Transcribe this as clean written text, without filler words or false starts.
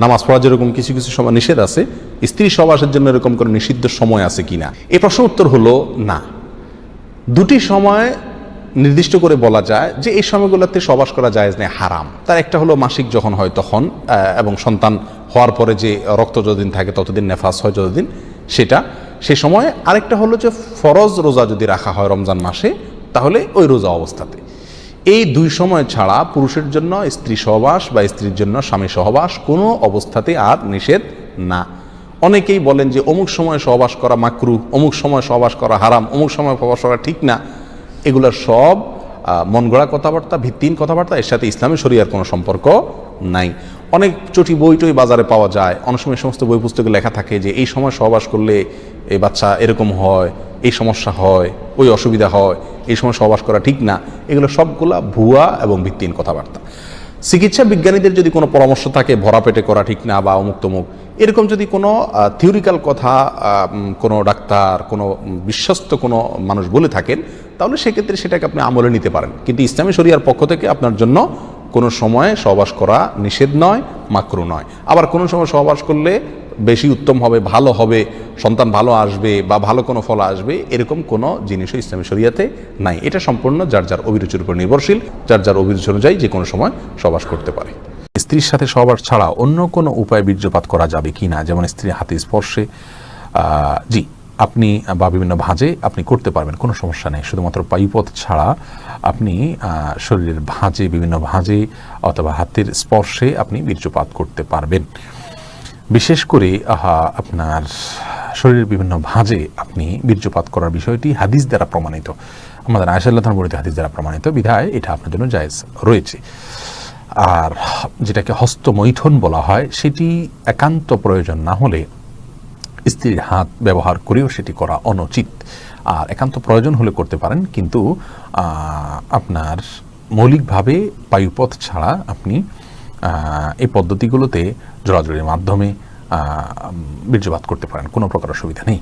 নামাজ পড়া যেরকম কিছু কিছু সময় নিষেধ আছে, স্ত্রী সহবাসের জন্য এরকম কোনো নিষিদ্ধ সময় আছে কিনা, এই প্রশ্ন উত্তর হলো না। দুটি সময় নির্দিষ্ট করে বলা যায় যে এই সময়গুলোতে সহবাস করা জায়েজ নেই, হারাম। তার একটা হলো মাসিক যখন হয় তখন, এবং সন্তান হওয়ার পরে যে রক্ত যতদিন থাকে ততদিন, নেফাস হয় যতদিন, সেটা সে সময়। আরেকটা হলো যে ফরজ রোজা যদি রাখা হয় রমজান মাসে, তাহলে ওই রোজা অবস্থাতে। এই দুই সময় ছাড়া পুরুষের জন্য স্ত্রী সহবাস বা স্ত্রীর জন্য স্বামী সহবাস কোনো অবস্থাতে আর নিষেধ না। অনেকেই বলেন যে অমুক সময় সহবাস করা মাকরু, অমুক সময় সহবাস করা হারাম, অমুক সময় সহবাস করা ঠিক না। এগুলো সব মন গড়া কথাবার্তা, ভিত্তিহীন কথাবার্তা। এর সাথে ইসলামী শরিয়ার কোনো সম্পর্ক নাই। অনেক চটি বই টই বাজারে পাওয়া যায়, অনেক সময় সমস্ত বই পুস্তকে লেখা থাকে যে এই সময় সহবাস করলে এই বাচ্চা এরকম হয়, এই সমস্যা হয়, ওই অসুবিধা হয়, এই সময় সহবাস করা ঠিক না। এগুলো সবগুলা ভুয়া এবং ভিত্তিহীন কথাবার্তা। চিকিৎসা বিজ্ঞানীদের যদি কোনো পরামর্শ থাকে ভরা পেটে করা ঠিক না বা অমুক তমুক, এরকম যদি কোনো থিওরিক্যাল কথা কোনো ডাক্তার, কোনো বিশ্বস্ত কোনো মানুষ বলে থাকেন, তাহলে সেক্ষেত্রে সেটাকে আপনি আমলে নিতে পারেন। কিন্তু ইসলামী শরিয়ার পক্ষ থেকে আপনার জন্য কোনো সময় সহবাস করা নিষেধ নয়, মাকরু নয়। আবার কোনো সময় সহবাস করলে বেশি উত্তম হবে, ভালো হবে, সন্তান ভালো আসবে বা ভালো কোনো ফল আসবে, এরকম কোনো জিনিসও ইসলামী শরিয়াতে নাই। এটা সম্পূর্ণ যার যার অভিরুচির উপর নির্ভরশীল, যার যার অভিরুচি অনুযায়ী যে কোনো সময় সহবাস করতে পারে। স্ত্রীর সাথে সহবাস ছাড়া অন্য কোনো উপায়ে বীর্যপাত করা যাবে কি না, যেমন স্ত্রীর হাতে স্পর্শে, জি আপনি বা বিভিন্ন ভাঁজে আপনি করতে পারবেন, কোনো সমস্যা নেই। শুধুমাত্র পায়ুপথ ছাড়া আপনি শরীরের ভাঁজে, বিভিন্ন ভাঁজে অথবা হাতের স্পর্শে আপনি বীর্যপাত করতে পারবেন। বিশেষ করে আপনার শরীরের বিভিন্ন ভাঁজে আপনি বীর্যপাত করার বিষয়টি হাদিস দ্বারা প্রমাণিত, আমাদের আয়েশা রাদিয়াল্লাহু আনহা বর্ণিত হাদিস দ্বারা প্রমাণিত, বিধায় এটা আপনার জন্য জায়েজ রয়েছে। আর যেটাকে হস্তমৈথুন বলা হয়, সেটি একান্ত প্রয়োজন না হলে স্ত্রীর হাত ব্যবহার করেও সেটি করা অনুচিত। আর একান্ত প্রয়োজন হলে করতে পারেন, কিন্তু আপনার মৌলিকভাবে পায়ুপথ ছাড়া আপনি এই পদ্ধতিগুলোতে জোরাজুরির মাধ্যমে বীর্যপাত করতে পারেন, কোনো প্রকার অসুবিধা নেই।